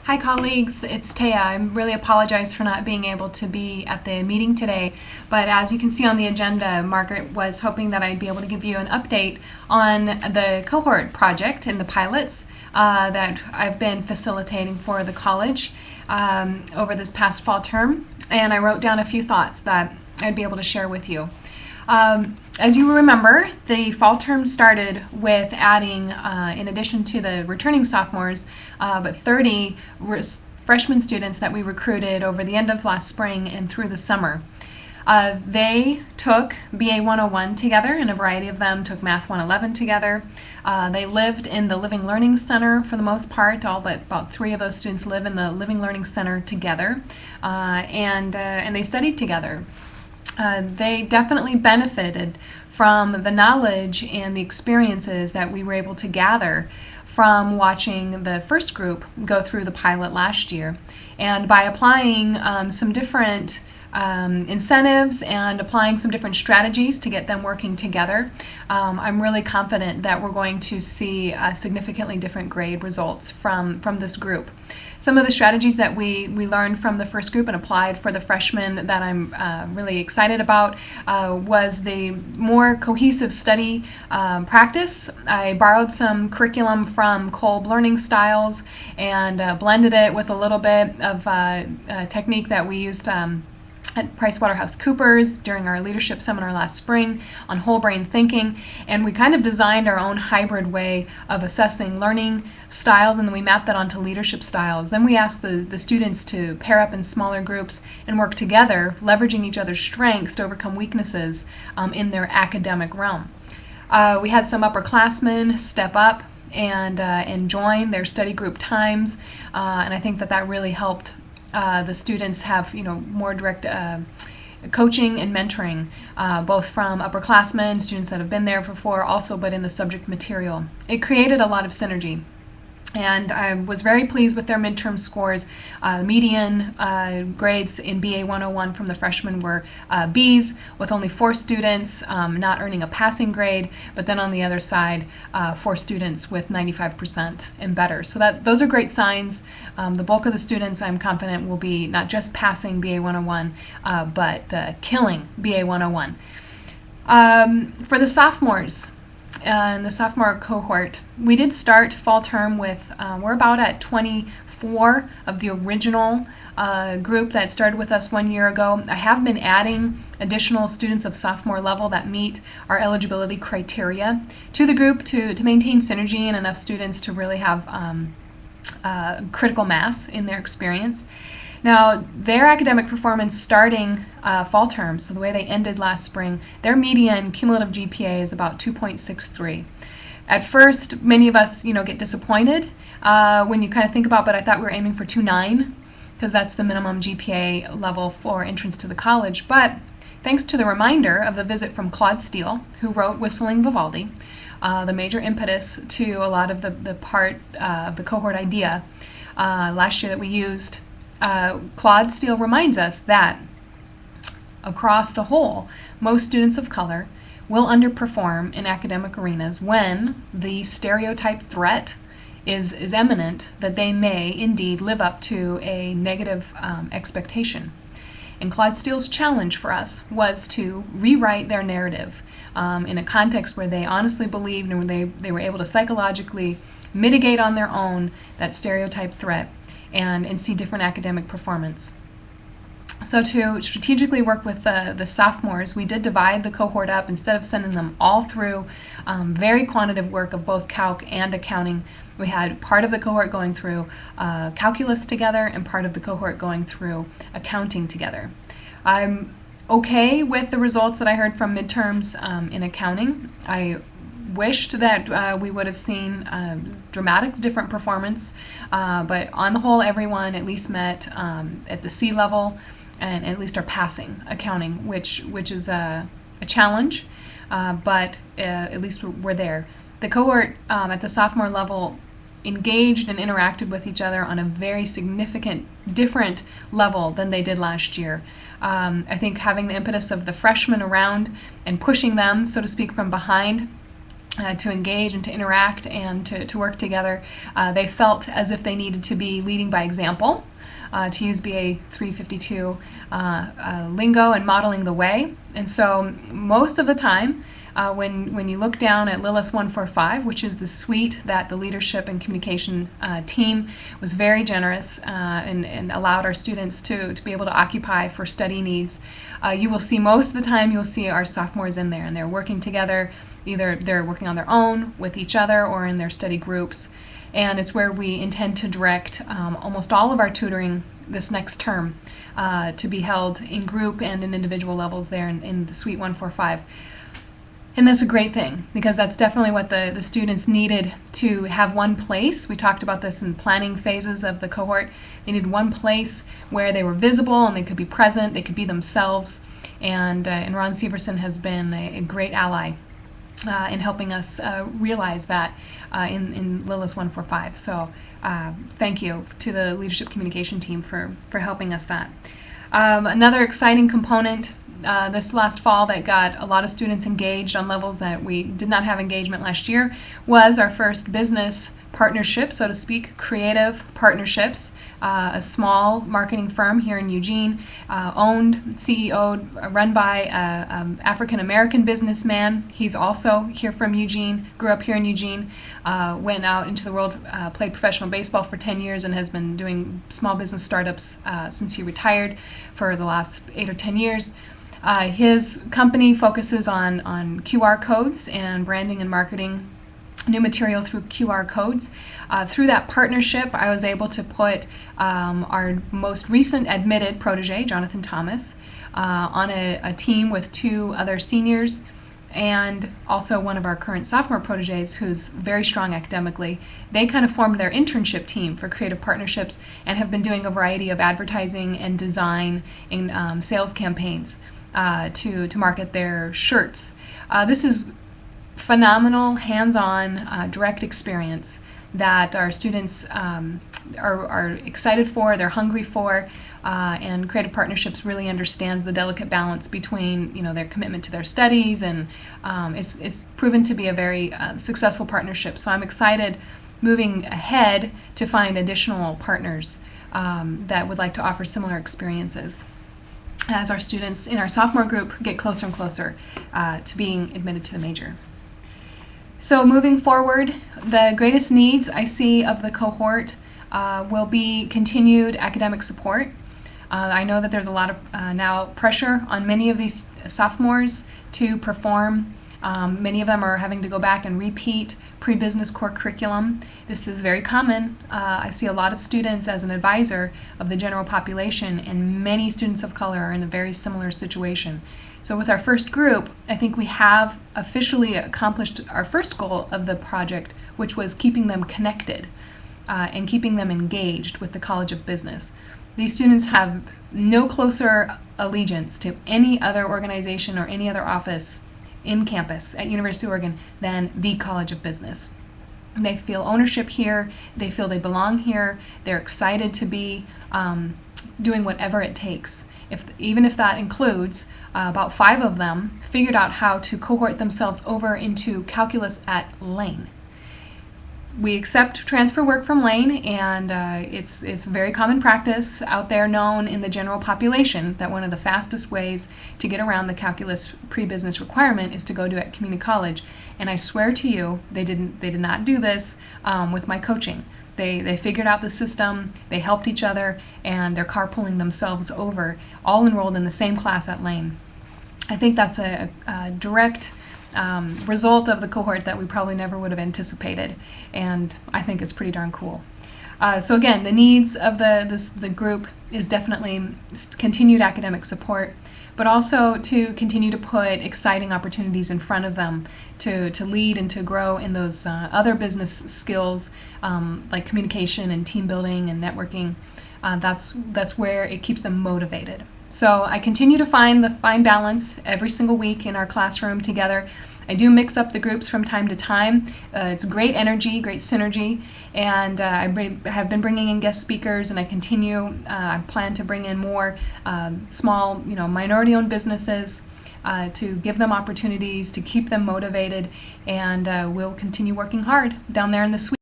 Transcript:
Hi colleagues, it's Tayah. I really apologize for not being able to be at the meeting today, but as you can see on the agenda, Margaret was hoping that I'd be able to give you an update on the cohort project and the pilots that I've been facilitating for the college over this past fall term, and I wrote down a few thoughts that I'd be able to share with you. As you remember, the fall term started with adding, in addition to the returning sophomores, but 30 freshman students that we recruited over the end of last spring and through the summer. They took BA 101 together, and a variety of them took Math 111 together. They lived in the Living Learning Center for the most part. All but about 3 of those students live in the Living Learning Center together, and they studied together. They definitely benefited from the knowledge and the experiences that we were able to gather from watching the first group go through the pilot last year. And by applying some different incentives and applying some different strategies to get them working together, I'm really confident that we're going to see significantly different grade results from this group. Some of the strategies that we learned from the first group and applied for the freshmen that I'm really excited about was the more cohesive study practice. I borrowed some curriculum from Kolb learning styles and blended it with a little bit of a technique that we used at PricewaterhouseCoopers during our leadership seminar last spring on whole brain thinking, and we kind of designed our own hybrid way of assessing learning styles, and then we mapped that onto leadership styles. Then we asked the students to pair up in smaller groups and work together, leveraging each other's strengths to overcome weaknesses in their academic realm. We had some upperclassmen step up and join their study group times, and I think that really helped the students have more direct coaching and mentoring, both from upperclassmen, students that have been there before also, but in the subject material. It created a lot of synergy. And I was very pleased with their midterm scores. Median grades in BA 101 from the freshmen were Bs, with only 4 students not earning a passing grade, but then on the other side, 4 students with 95% and better. So those are great signs. The bulk of the students, I'm confident, will be not just passing BA 101, but killing BA 101. For the sophomores, in the sophomore cohort, we did start fall term with, we're about at 24 of the original group that started with us 1 year ago. I have been adding additional students of sophomore level that meet our eligibility criteria to the group to maintain synergy and enough students to really have critical mass in their experience. Now, their academic performance starting fall term, so the way they ended last spring, their median cumulative GPA is about 2.63. At first, many of us, get disappointed when you kind of think about, but I thought we were aiming for 2.9 because that's the minimum GPA level for entrance to the college. But thanks to the reminder of the visit from Claude Steele, who wrote Whistling Vivaldi, the major impetus to a lot of the part of the cohort idea last year that we used, Claude Steele reminds us that across the whole, most students of color will underperform in academic arenas when the stereotype threat is imminent that they may indeed live up to a negative expectation. And Claude Steele's challenge for us was to rewrite their narrative in a context where they honestly believed and where they were able to psychologically mitigate on their own that stereotype threat and see different academic performance. So to strategically work with the sophomores, we did divide the cohort up. Instead of sending them all through very quantitative work of both calc and accounting, we had part of the cohort going through calculus together and part of the cohort going through accounting together. I'm okay with the results that I heard from midterms in accounting. I wished that we would have seen dramatic different performance, but on the whole, everyone at least met at the C level and at least are passing accounting, which is a challenge, but at least we're there. The cohort at the sophomore level engaged and interacted with each other on a very significant different level than they did last year. I think having the impetus of the freshmen around and pushing them, so to speak, from behind to engage and to interact and to work together. They felt as if they needed to be leading by example, to use BA 352 lingo and modeling the way. And so most of the time, when you look down at LILIS 145, which is the suite that the leadership and communication team was very generous and allowed our students to be able to occupy for study needs, you will see most of the time you'll see our sophomores in there, and they're working together. Either they're working on their own with each other or in their study groups. And it's where we intend to direct almost all of our tutoring this next term to be held in group and in individual levels there in the Suite 145. And that's a great thing, because that's definitely what the students needed, to have one place. We talked about this in planning phases of the cohort. They needed one place where they were visible and they could be present, they could be themselves. And Ron Severson has been a great ally in helping us realize that in LILIS 145. So thank you to the leadership communication team for helping us that. Another exciting component this last fall that got a lot of students engaged on levels that we did not have engagement last year was our first business partnership, so to speak, creative partnerships. A small marketing firm here in Eugene, owned, CEO'd, run by an African-American businessman. He's also here from Eugene, grew up here in Eugene, went out into the world, played professional baseball for 10 years and has been doing small business startups since he retired for the last 8 or 10 years. His company focuses on QR codes and branding and marketing new material through QR codes. Through that partnership, I was able to put our most recent admitted protege, Jonathan Thomas, on a team with 2 other seniors, and also one of our current sophomore proteges who's very strong academically. They kind of formed their internship team for creative partnerships and have been doing a variety of advertising and design and sales campaigns to market their shirts. This is phenomenal, hands-on, direct experience that our students are excited for, they're hungry for, and Creative Partnerships really understands the delicate balance between their commitment to their studies, and it's proven to be a very successful partnership. So I'm excited moving ahead to find additional partners that would like to offer similar experiences as our students in our sophomore group get closer and closer to being admitted to the major. So moving forward, the greatest needs I see of the cohort will be continued academic support. I know that there's a lot of now pressure on many of these sophomores to perform. Many of them are having to go back and repeat pre-business core curriculum. This is very common. I see a lot of students as an advisor of the general population, and many students of color are in a very similar situation. So with our first group, I think we have officially accomplished our first goal of the project, which was keeping them connected and keeping them engaged with the College of Business. These students have no closer allegiance to any other organization or any other office in campus at University of Oregon than the College of Business. They feel ownership here, they feel they belong here, they're excited to be doing whatever it takes. Even if that includes about 5 of them figured out how to cohort themselves over into calculus at Lane. We accept transfer work from Lane, and it's very common practice out there, known in the general population, that one of the fastest ways to get around the calculus pre-business requirement is to go to it at community college. And I swear to you, they did not do this with my coaching. They figured out the system, they helped each other, and they're carpooling themselves over, all enrolled in the same class at Lane. I think that's a direct result of the cohort that we probably never would have anticipated, and I think it's pretty darn cool. So again, the needs of the group is definitely continued academic support, but also to continue to put exciting opportunities in front of them to lead and to grow in those other business skills like communication and team building and networking. That's where it keeps them motivated. So I continue to find the fine balance every single week in our classroom together. I do mix up the groups from time to time. It's great energy, great synergy, and I have been bringing in guest speakers, and I continue. I plan to bring in more small, minority-owned businesses to give them opportunities, to keep them motivated, and we'll continue working hard down there in the suite.